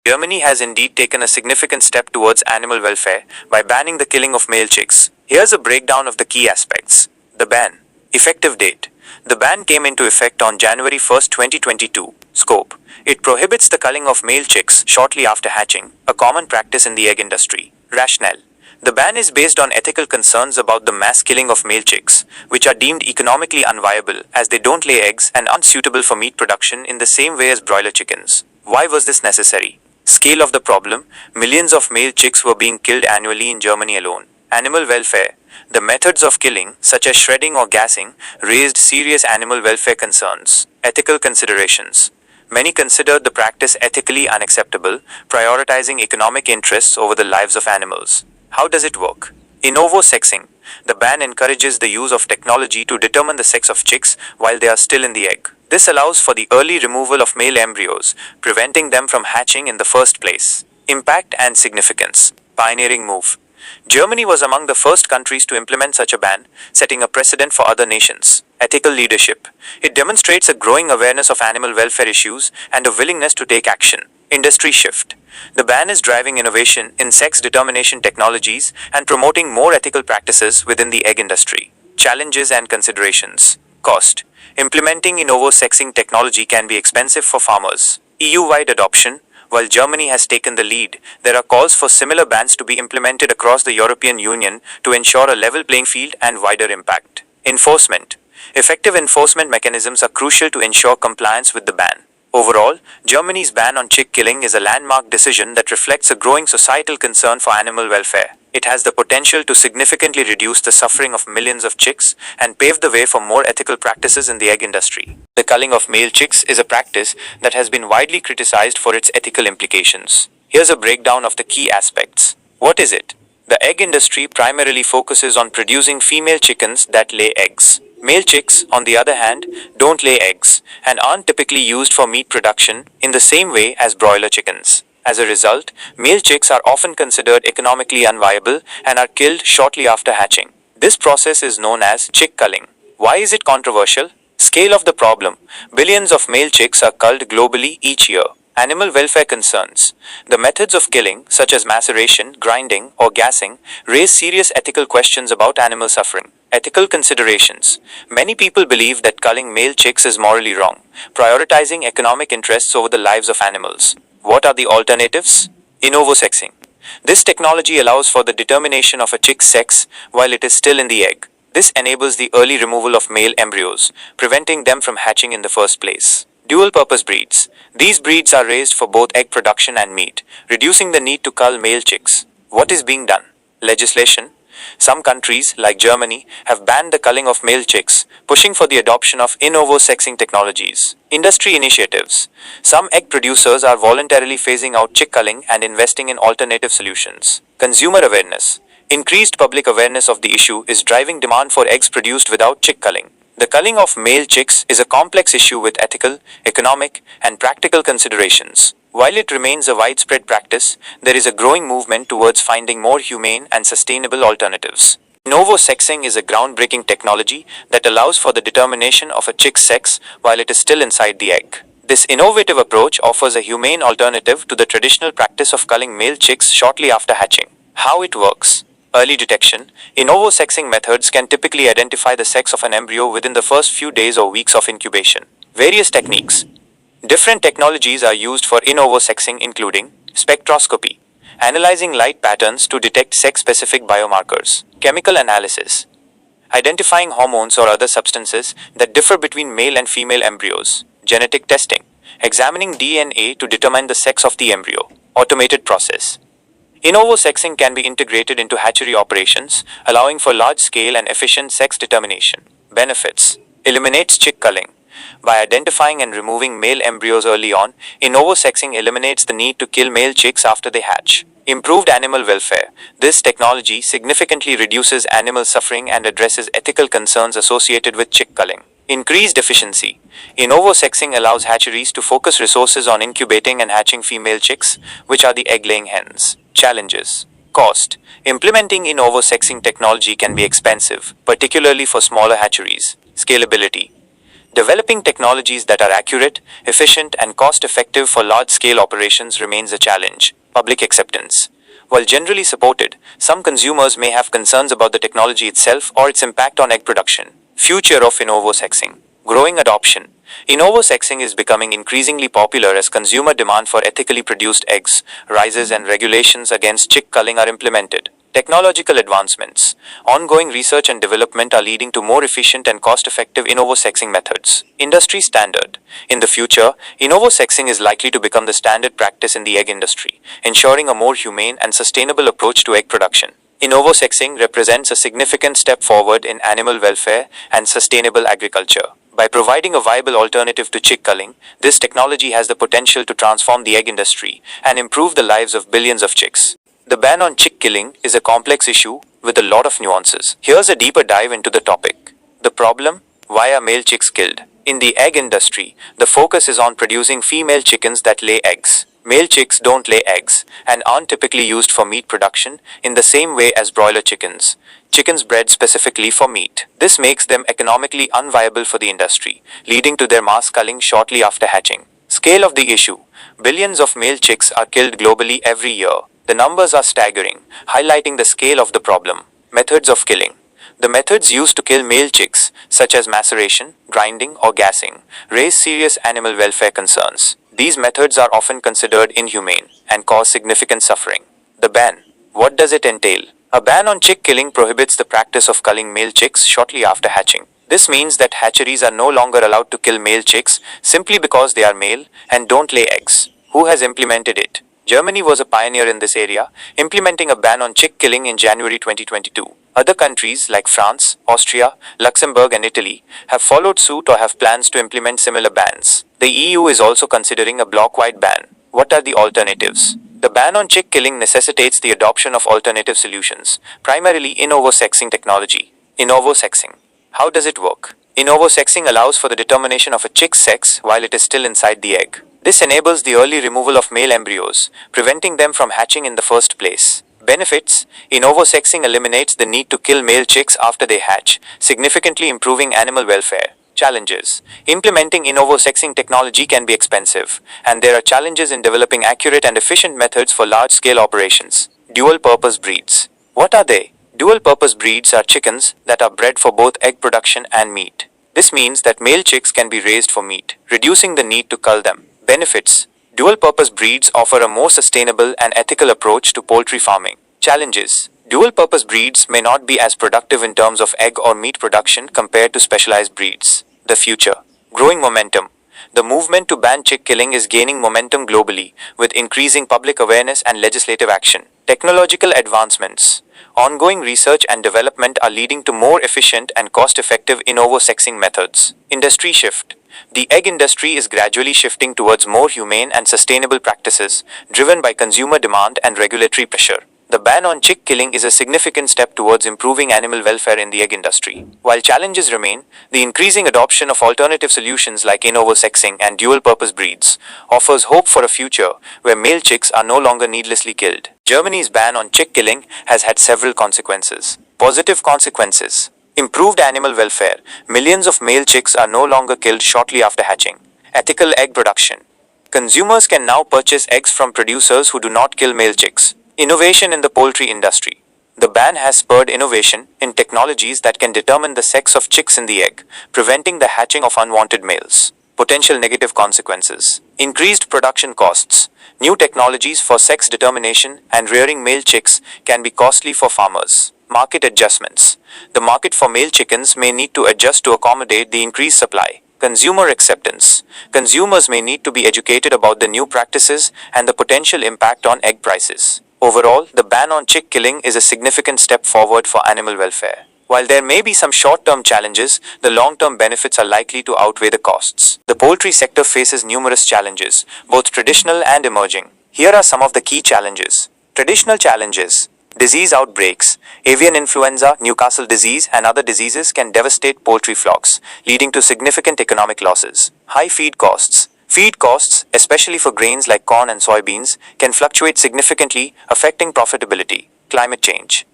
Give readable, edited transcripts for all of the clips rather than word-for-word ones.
Germany has indeed taken a significant step towards animal welfare by banning the killing of male chicks. Here's a breakdown of the key aspects. The ban. Effective date. The ban came into effect on January 1, 2022. Scope. It prohibits the culling of male chicks shortly after hatching, a common practice in the egg industry. Rationale. The ban is based on ethical concerns about the mass killing of male chicks, which are deemed economically unviable as they don't lay eggs and aren't suitable for meat production in the same way as broiler chickens. Why was this necessary? Scale of the problem. Millions of male chicks were being killed annually in Germany alone. Animal welfare. The methods of killing, such as shredding or gassing, raised serious animal welfare concerns. Ethical considerations. Many considered the practice ethically unacceptable, prioritizing economic interests over the lives of animals. How does it work? In-ovosexing. The ban encourages the use of technology to determine the sex of chicks while they are still in the egg. This allows for the early removal of male embryos, preventing them from hatching in the first place. Impact and significance. Pioneering move. Germany was among the first countries to implement such a ban, setting a precedent for other nations. Ethical leadership. It demonstrates a growing awareness of animal welfare issues and a willingness to take action. Industry shift. The ban is driving innovation in sex determination technologies and promoting more ethical practices within the egg industry. Challenges and considerations. Cost. Implementing in-ovosexing technology can be expensive for farmers. EU-wide adoption. While Germany has taken the lead, there are calls for similar bans to be implemented across the European Union to ensure a level playing field and wider impact. Enforcement. Effective enforcement mechanisms are crucial to ensure compliance with the ban. Overall, Germany's ban on chick killing is a landmark decision that reflects a growing societal concern for animal welfare. It has the potential to significantly reduce the suffering of millions of chicks and pave the way for more ethical practices in the egg industry. The culling of male chicks is a practice that has been widely criticized for its ethical implications. Here's a breakdown of the key aspects. What is it? The egg industry primarily focuses on producing female chickens that lay eggs. Male chicks, on the other hand, don't lay eggs and aren't typically used for meat production in the same way as broiler chickens. As a result, male chicks are often considered economically unviable and are killed shortly after hatching. This process is known as chick culling. Why is it controversial? Scale of the problem. Billions of male chicks are culled globally each year. Animal welfare concerns. The methods of killing, such as maceration, grinding, or gassing, raise serious ethical questions about animal suffering. Ethical considerations. Many people believe that culling male chicks is morally wrong, prioritizing economic interests over the lives of animals. What are the alternatives? In-ovosexing. This technology allows for the determination of a chick's sex while it is still in the egg. This enables the early removal of male embryos, preventing them from hatching in the first place. Dual-purpose breeds. These breeds are raised for both egg production and meat, reducing the need to cull male chicks. What is being done? Legislation. Some countries, like Germany, have banned the culling of male chicks, pushing for the adoption of in-ovosexing technologies. Industry initiatives. Some egg producers are voluntarily phasing out chick culling and investing in alternative solutions. Consumer awareness. Increased public awareness of the issue is driving demand for eggs produced without chick culling. The culling of male chicks is a complex issue with ethical, economic, and practical considerations. While it remains a widespread practice, there is a growing movement towards finding more humane and sustainable alternatives. In-ovosexing is a groundbreaking technology that allows for the determination of a chick's sex while it is still inside the egg. This innovative approach offers a humane alternative to the traditional practice of culling male chicks shortly after hatching. How it works. Early detection. In-ovosexing methods can typically identify the sex of an embryo within the first few days or weeks of incubation. Various techniques. Different technologies are used for in-ovosexing, including spectroscopy, analyzing light patterns to detect sex-specific biomarkers, chemical analysis, identifying hormones or other substances that differ between male and female embryos, genetic testing, examining DNA to determine the sex of the embryo, automated process. In-ovosexing can be integrated into hatchery operations, allowing for large-scale and efficient sex determination. Benefits. Eliminates chick culling. By identifying and removing male embryos early on, in-ovosexing eliminates the need to kill male chicks after they hatch. Improved animal welfare. This technology significantly reduces animal suffering and addresses ethical concerns associated with chick culling. Increased efficiency. In-ovosexing allows hatcheries to focus resources on incubating and hatching female chicks, which are the egg-laying hens. Challenges. Cost. Implementing in-ovosexing technology can be expensive, particularly for smaller hatcheries. Scalability. Developing technologies that are accurate, efficient, and cost-effective for large-scale operations remains a challenge. Public acceptance. While generally supported, some consumers may have concerns about the technology itself or its impact on egg production. Future of in-ovosexing. Growing adoption. In-ovosexing is becoming increasingly popular as consumer demand for ethically produced eggs rises and regulations against chick culling are implemented. Technological advancements. Ongoing research and development are leading to more efficient and cost-effective in-ovosexing methods. Industry standard. In the future, in-ovosexing is likely to become the standard practice in the egg industry, ensuring a more humane and sustainable approach to egg production. In-ovosexing represents a significant step forward in animal welfare and sustainable agriculture. By providing a viable alternative to chick culling, this technology has the potential to transform the egg industry and improve the lives of billions of chicks. The ban on chick killing is a complex issue with a lot of nuances. Here's a deeper dive into the topic. The problem: why are male chicks killed? In the egg industry, the focus is on producing female chickens that lay eggs. Male chicks don't lay eggs and aren't typically used for meat production in the same way as broiler chickens. Chickens bred specifically for meat. This makes them economically unviable for the industry, leading to their mass culling shortly after hatching. Scale of the issue. Billions of male chicks are killed globally every year. The numbers are staggering, highlighting the scale of the problem. Methods of killing. The methods used to kill male chicks, such as maceration, grinding, or gassing, raise serious animal welfare concerns. These methods are often considered inhumane and cause significant suffering. The ban. What does it entail? A ban on chick killing prohibits the practice of culling male chicks shortly after hatching. This means that hatcheries are no longer allowed to kill male chicks simply because they are male and don't lay eggs. Who has implemented it? Germany was a pioneer in this area, implementing a ban on chick killing in January 2022. Other countries like France, Austria, Luxembourg, and Italy have followed suit or have plans to implement similar bans. The EU is also considering a bloc-wide ban. What are the alternatives? The ban on chick killing necessitates the adoption of alternative solutions, primarily in-ovosexing technology. In-ovosexing. How does it work? In-ovosexing allows for the determination of a chick's sex while it is still inside the egg. This enables the early removal of male embryos, preventing them from hatching in the first place. Benefits: in-ovosexing eliminates the need to kill male chicks after they hatch, significantly improving animal welfare. Challenges: implementing in-ovosexing technology can be expensive, and there are challenges in developing accurate and efficient methods for large-scale operations. Dual-purpose breeds. What are they? Dual-purpose breeds are chickens that are bred for both egg production and meat. This means that male chicks can be raised for meat, reducing the need to cull them. Benefits: dual-purpose breeds offer a more sustainable and ethical approach to poultry farming. Challenges: dual-purpose breeds may not be as productive in terms of egg or meat production compared to specialized breeds. The future. Growing momentum. The movement to ban chick killing is gaining momentum globally, with increasing public awareness and legislative action. Technological advancements. Ongoing research and development are leading to more efficient and cost-effective in-ovosexing methods. Industry shift. The egg industry is gradually shifting towards more humane and sustainable practices, driven by consumer demand and regulatory pressure. The ban on chick killing is a significant step towards improving animal welfare in the egg industry. While challenges remain, the increasing adoption of alternative solutions like in-ovosexing and dual-purpose breeds offers hope for a future where male chicks are no longer needlessly killed. Germany's ban on chick killing has had several consequences. Positive consequences. Improved animal welfare. Millions of male chicks are no longer killed shortly after hatching. Ethical egg production. Consumers can now purchase eggs from producers who do not kill male chicks. Innovation in the poultry industry. The ban has spurred innovation in technologies that can determine the sex of chicks in the egg, preventing the hatching of unwanted males. Potential negative consequences. Increased production costs. New technologies for sex determination and rearing male chicks can be costly for farmers. Market adjustments. The market for male chickens may need to adjust to accommodate the increased supply. Consumer acceptance. Consumers may need to be educated about the new practices and the potential impact on egg prices. Overall, the ban on chick killing is a significant step forward for animal welfare. While there may be some short-term challenges, the long-term benefits are likely to outweigh the costs. The poultry sector faces numerous challenges, both traditional and emerging. Here are some of the key challenges. Traditional challenges. Disease outbreaks. Avian influenza, Newcastle disease, and other diseases can devastate poultry flocks, leading to significant economic losses. High feed costs. Feed costs, especially for grains like corn and soybeans, can fluctuate significantly, affecting profitability. Climate change.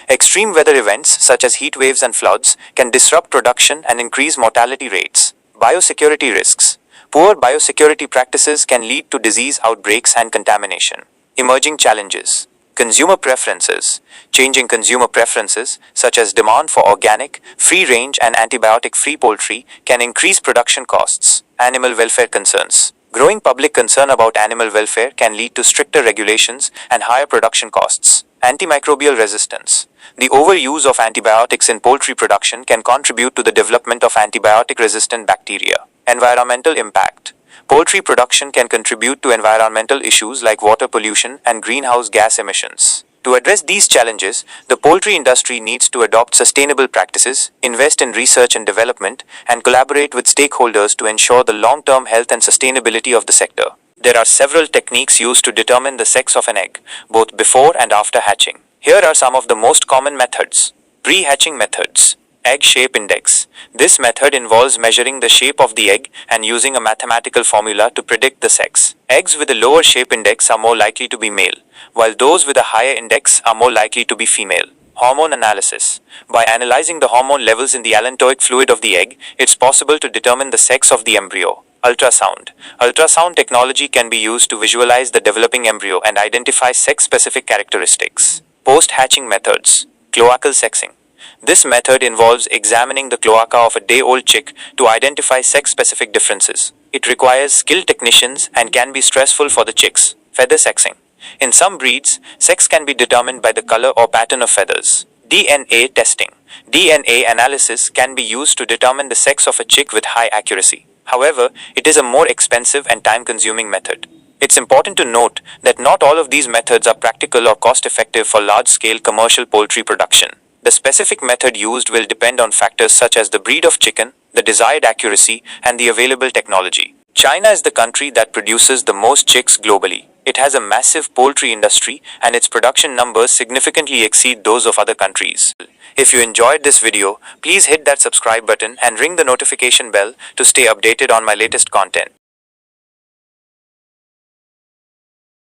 Extreme weather events such as heat waves and floods can disrupt production and increase mortality rates. Biosecurity risks. Poor biosecurity practices can lead to disease outbreaks and contamination. Emerging challenges. Consumer preferences. Changing consumer preferences, such as demand for organic, free-range and antibiotic-free poultry, can increase production costs. Animal welfare concerns. Growing public concern about animal welfare can lead to stricter regulations and higher production costs. Antimicrobial resistance. The overuse of antibiotics in poultry production can contribute to the development of antibiotic-resistant bacteria. Environmental impact. Poultry production can contribute to environmental issues like water pollution and greenhouse gas emissions. To address these challenges, the poultry industry needs to adopt sustainable practices, invest in research and development, and collaborate with stakeholders to ensure the long-term health and sustainability of the sector. There are several techniques used to determine the sex of an egg, both before and after hatching. Here are some of the most common methods. Pre-hatching methods. Egg shape index. This method involves measuring the shape of the egg and using a mathematical formula to predict the sex. Eggs with a lower shape index are more likely to be male, while those with a higher index are more likely to be female. Hormone analysis. By analyzing the hormone levels in the allantoic fluid of the egg, it's possible to determine the sex of the embryo. Ultrasound. Ultrasound technology can be used to visualize the developing embryo and identify sex-specific characteristics. Post-hatching methods. Cloacal sexing. This method involves examining the cloaca of a day-old chick to identify sex-specific differences. It requires skilled technicians and can be stressful for the chicks. Feather sexing. In some breeds, sex can be determined by the color or pattern of feathers. DNA testing. DNA analysis can be used to determine the sex of a chick with high accuracy. However, it is a more expensive and time-consuming method. It's important to note that not all of these methods are practical or cost-effective for large-scale commercial poultry production. The specific method used will depend on factors such as the breed of chicken, the desired accuracy, and the available technology. China is the country that produces the most chicks globally. It has a massive poultry industry and its production numbers significantly exceed those of other countries. If you enjoyed this video, please hit that subscribe button and ring the notification bell to stay updated on my latest content.